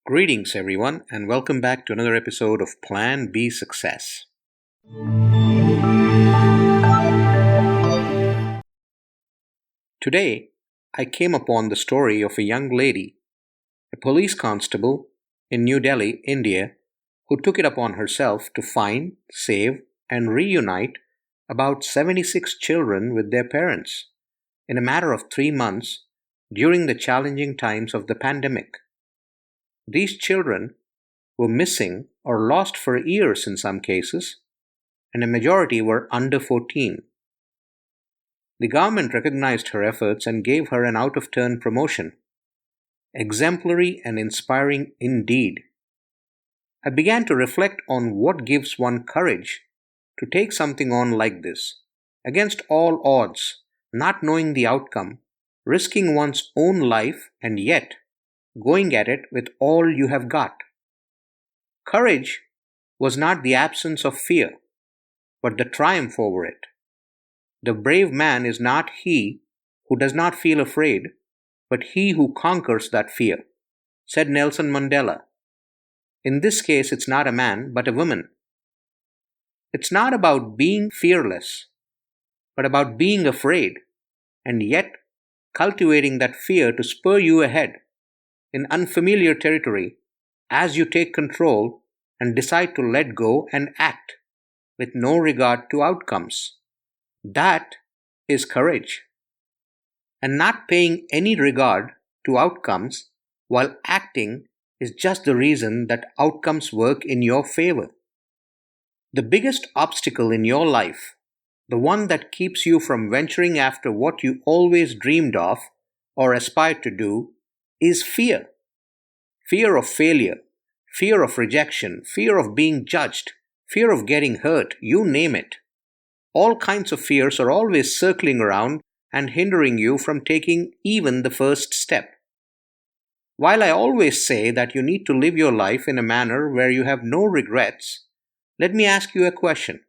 Greetings, everyone, and welcome back to another episode of Plan B Success. Today, I came upon the story of a young lady, a police constable in New Delhi, India, who took it upon herself to find, save, and reunite about 76 children with their parents in a matter of 3 months during the challenging times of the pandemic. These children were missing or lost for years in some cases, and a majority were under 14. The government recognized her efforts and gave her an out of turn promotion. Exemplary and inspiring indeed. I began to reflect on what gives one courage to take something on like this, against all odds, not knowing the outcome, risking one's own life, and yet going at it with all you have got. Courage was not the absence of fear, but the triumph over it. The brave man is not he who does not feel afraid, but he who conquers that fear, said Nelson Mandela. In this case, it's not a man, but a woman. It's not about being fearless, but about being afraid, and yet cultivating that fear to spur you ahead in unfamiliar territory as you take control and decide to let go and act with no regard to outcomes. That is courage. And not paying any regard to outcomes while acting is just the reason that outcomes work in your favor. The biggest obstacle in your life, the one that keeps you from venturing after what you always dreamed of or aspired to do, is fear. Fear of failure, fear of rejection, fear of being judged, fear of getting hurt, you name it. All kinds of fears are always circling around and hindering you from taking even the first step. While I always say that you need to live your life in a manner where you have no regrets, let me ask you a question.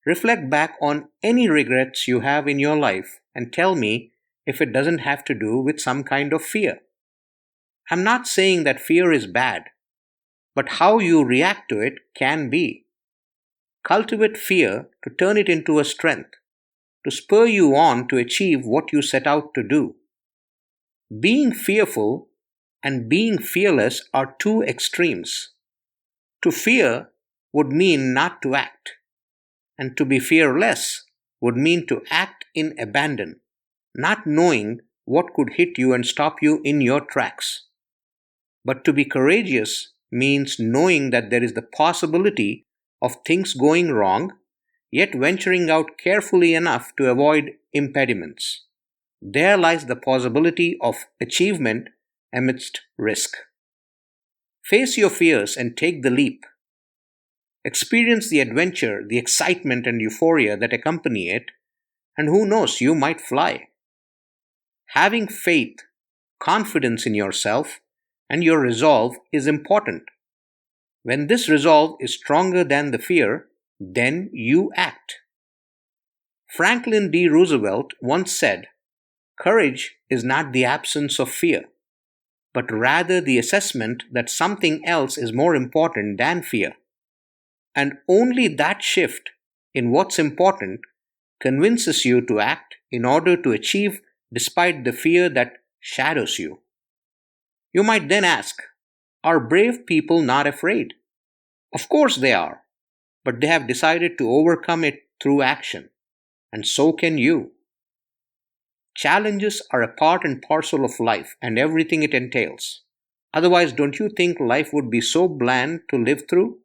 Reflect back on any regrets you have in your life and tell me if it doesn't have to do with some kind of fear. I'm not saying that fear is bad, but how you react to it can be. Cultivate fear to turn it into a strength, to spur you on to achieve what you set out to do. Being fearful and being fearless are two extremes. To fear would mean not to act, and to be fearless would mean to act in abandon, not knowing what could hit you and stop you in your tracks. But to be courageous means knowing that there is the possibility of things going wrong, yet venturing out carefully enough to avoid impediments. There lies the possibility of achievement amidst risk. Face your fears and take the leap. Experience the adventure, the excitement and euphoria that accompany it, and who knows, you might fly. Having faith, confidence in yourself, and your resolve is important. When this resolve is stronger than the fear, then you act. Franklin D. Roosevelt once said, "Courage is not the absence of fear, but rather the assessment that something else is more important than fear. And only that shift in what's important convinces you to act in order to achieve despite the fear that shadows you." You might then ask, are brave people not afraid? Of course they are, but they have decided to overcome it through action, and so can you. Challenges are a part and parcel of life and everything it entails. Otherwise, don't you think life would be so bland to live through?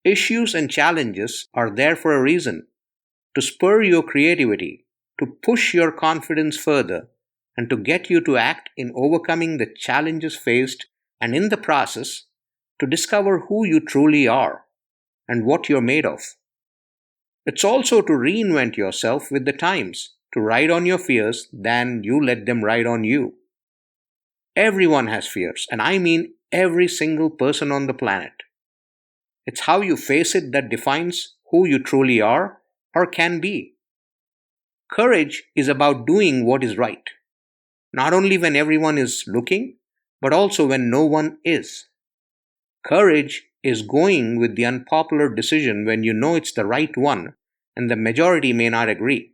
Issues and challenges are there for a reason, to spur your creativity, to push your confidence further, and to get you to act in overcoming the challenges faced, and in the process, to discover who you truly are and what you're made of. It's also to reinvent yourself with the times, to ride on your fears than you let them ride on you. Everyone has fears, and I mean every single person on the planet. It's how you face it that defines who you truly are or can be. Courage is about doing what is right, not only when everyone is looking, but also when no one is. Courage is going with the unpopular decision when you know it's the right one and the majority may not agree.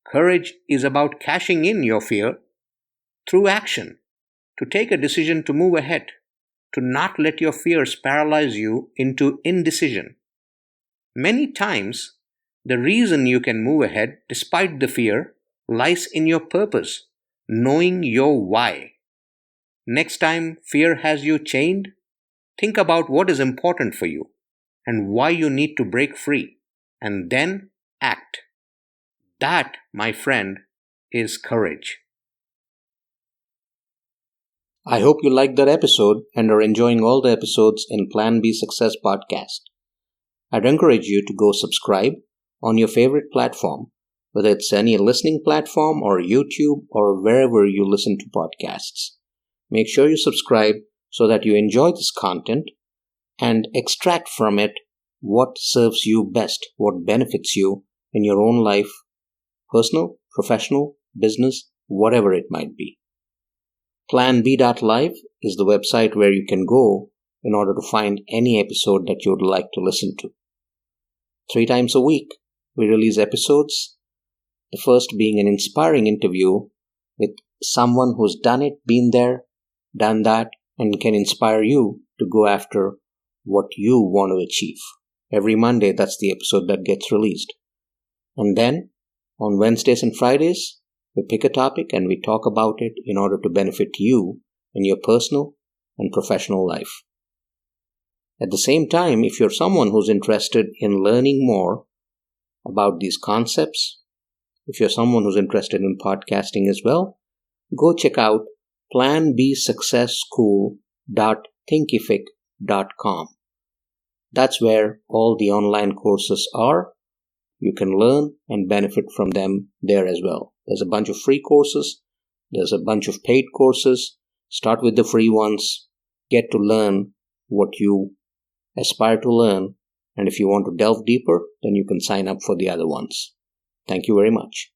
Courage is about cashing in your fear through action, to take a decision to move ahead, to not let your fears paralyze you into indecision. Many times, the reason you can move ahead despite the fear lies in your purpose, knowing your why. Next time fear has you chained, think about what is important for you and why you need to break free, and then act. That, my friend, is courage. I hope you liked that episode and are enjoying all the episodes in Plan B Success podcast. I'd encourage you to go subscribe on your favorite platform, whether it's any listening platform or YouTube or wherever you listen to podcasts. Make sure you subscribe so that you enjoy this content and extract from it what serves you best, what benefits you in your own life, personal, professional, business, whatever it might be. PlanB.live is the website where you can go in order to find any episode that you would like to listen to. 3 times a week, we release episodes, the first being an inspiring interview with someone who's done it, been there, done that, and can inspire you to go after what you want to achieve. Every Monday, that's the episode that gets released. And then, on Wednesdays and Fridays, we pick a topic and we talk about it in order to benefit you in your personal and professional life. At the same time, if you're someone who's interested in learning more about these concepts, if you're someone who's interested in podcasting as well, go check out planbsuccessschool.thinkific.com. That's where all the online courses are. You can learn and benefit from them there as well. There's a bunch of free courses. There's a bunch of paid courses. Start with the free ones. Get to learn what you aspire to learn. And if you want to delve deeper, then you can sign up for the other ones. Thank you very much.